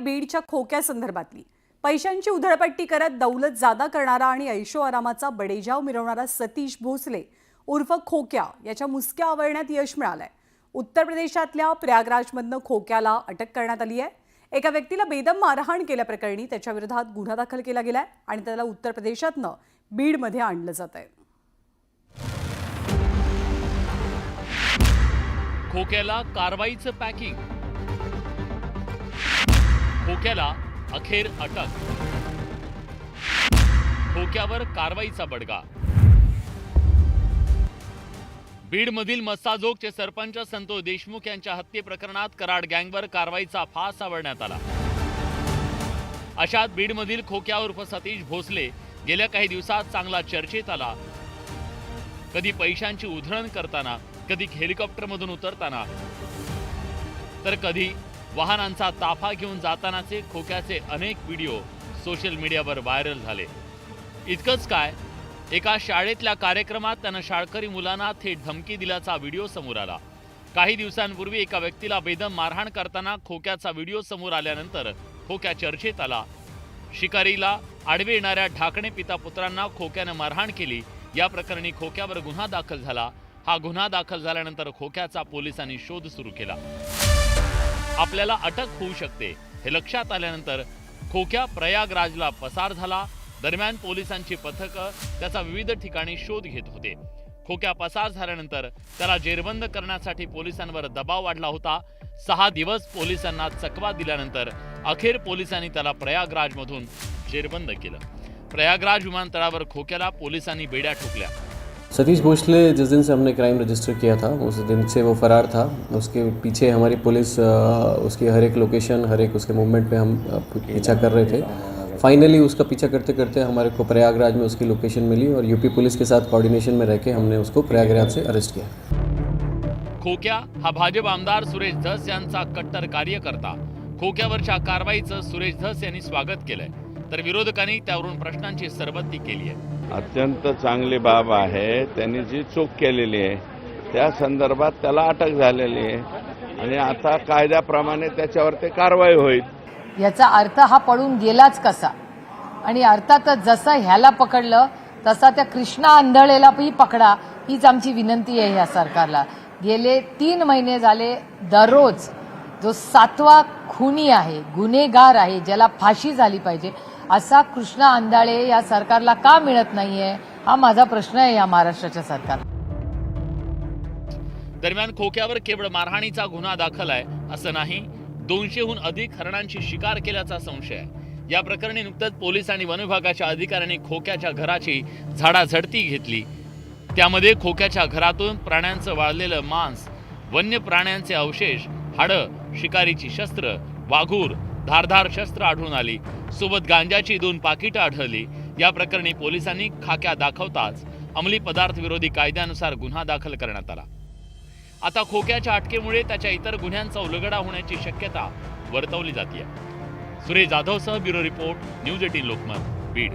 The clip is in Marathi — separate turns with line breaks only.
बीडच्या खोक्यासंदर्भातली पैशांची उधळपट्टी करत दौलत जादा करणारा आणि ऐशोआरामाचा बडेजाव मिरवणारा सतीश भोसले उर्फ खोक्या याच्या मुसक्या आवळण्यात यश मिळालंय। उत्तर प्रदेशातल्या प्रयागराजमधनं खोक्याला अटक करण्यात आली आहे। एका व्यक्तीला बेदम मारहाण केल्याप्रकरणी त्याच्या विरोधात गुन्हा दाखल केला गेलाय आणि त्याला उत्तर प्रदेशातनं बीडमध्ये आणलं जातंय।
खोक्याला कारवाईचं पॅकिंग, खोक्याला अखेर अटक, खोक्यावर कारवाईचा बडगा। बीडमधील मस्साजोगचे सरपंच संतोष देशमुख यांच्या हत्ये प्रकरणात कराड गँगवर कारवाईचा फास आवरण्यात आला। अशात बीडमधील खोक्या उर्फ सतीश भोसले गेल्या काही दिवसात चांगला चर्चेत आला। कधी पैशांची उधळण करताना, कधी हेलिकॉप्टरमधून उतरताना, तर कधी वाहनांचा ताफा घेऊन जातानाचे खोक्याचे अनेक व्हिडिओ सोशल मीडियावर व्हायरल झाले। इतकंच काय, एका शाळेतल्या कार्यक्रमात त्यानं शाळकरी मुलांना थेट धमकी दिल्याचा व्हिडिओ समोर आला। काही दिवसांपूर्वी एका व्यक्तीला बेदम मारहाण करताना खोक्याचा व्हिडिओ समोर आल्यानंतर खोक्या चर्चेत आला। शिकारीला आडवे येणाऱ्या ढाकणे पिता पुत्रांना खोक्यानं मारहाण केली। या प्रकरणी खोक्यावर गुन्हा दाखल झाला। हा गुन्हा दाखल झाल्यानंतर खोक्याचा पोलिसांनी शोध सुरू केला। आपल्याला अटक होऊ शकते हे लक्षात आल्यानंतर खोक्या प्रयागराजला पसार झाला। दरम्यान पोलिसांची पथकं त्याचा विविध ठिकाणी शोध घेत होते। खोक्या पसार झाल्यानंतर त्याला जेरबंद करण्यासाठी पोलिसांवर दबाव वाढला होता। 6 दिवस पोलिसांना चकवा दिल्यानंतर अखेर पोलिसांनी त्याला प्रयागराजमधून जेरबंद केलं। प्रयागराज विमानतळावर खोक्याला पोलिसांनी बेड्या ठोकल्या।
सतीश भोसले जिस दिन से हमने क्राइम रजिस्टर किया था उस दिन से वो फरार था। उसके पीछे हमारी पुलिस उसकी हर एक लोकेशन, हर एक उसके मूवमेंट पे हम पीछा कर रहे थे। फाइनली उसका पीछा करते करते हमारे को प्रयागराज में उसकी लोकेशन मिली और यूपी पुलिस के साथ कोऑर्डिनेशन में रह के हमने उसको प्रयागराज से अरेस्ट किया।
खोक्या हा भाजप आमदार सुरेश धस यांचा कट्टर कार्यकर्ता। खोक्यावरच्या कारवाईचं सुरेश धस यांनी स्वागत केलंय, तर विरोधकांनी त्यावरून प्रश्नांची सरबत्ती केली आहे।
अत्यंत चांगली बाब आहे। त्यांनी जी चूक केलेली आहे त्या संदर्भात त्याला अटक झालेली आहे आणि आता कायद्याप्रमाणे त्याच्यावर कारवाई होईल।
याचा अर्थ हा पडून गेलाच कसा, आणि अर्थातच जसं ह्याला पकडलं तसा त्या कृष्णा आंधळेलाही पकडा, हीच आमची विनंती आहे या सरकारला। गेले 3 महिने झाले दररोज जो 7वा खुनी आहे, गुन्हेगार आहे, ज्याला फाशी झाली पाहिजे, असा कृष्णा आंधळे या सरकारला का मिळत नाहीये, हा माझा प्रश्न आहे या महाराष्ट्राच्या सरकारला।
दरम्यान खोक्यावर केवळ मारहाणीचा गुन्हा दाखल आहे असं नाही, 200हून अधिक हरणांची शिकार केल्याचा संशय आहे। या प्रकरणी नुकतंच पोलीस आणि वन विभागाच्या अधिकाऱ्यांनी खोक्याच्या घराची झाडाझडती घेतली। त्यामध्ये खोक्याच्या घरातून प्राण्यांचं वाळलेलं मांस, वन्य प्राण्यांचे अवशेष, हाडं, शिकारीची शस्त्र, वाघूर, धारधार शस्त्र आढळून आली। सोबत गांजाची 2 पाकिटं आढळली। या प्रकरणी पोलिसांनी खाक्या दाखवताच अंमली पदार्थ विरोधी कायद्यानुसार गुन्हा दाखल करण्यात आला। आता खोक्याच्या अटकेमुळे त्याच्या इतर गुन्ह्यांचा उलगडा होण्याची शक्यता वर्तवली जाते। सुरेश जाधवसह bureau report, news 18 Lokmat, Beed.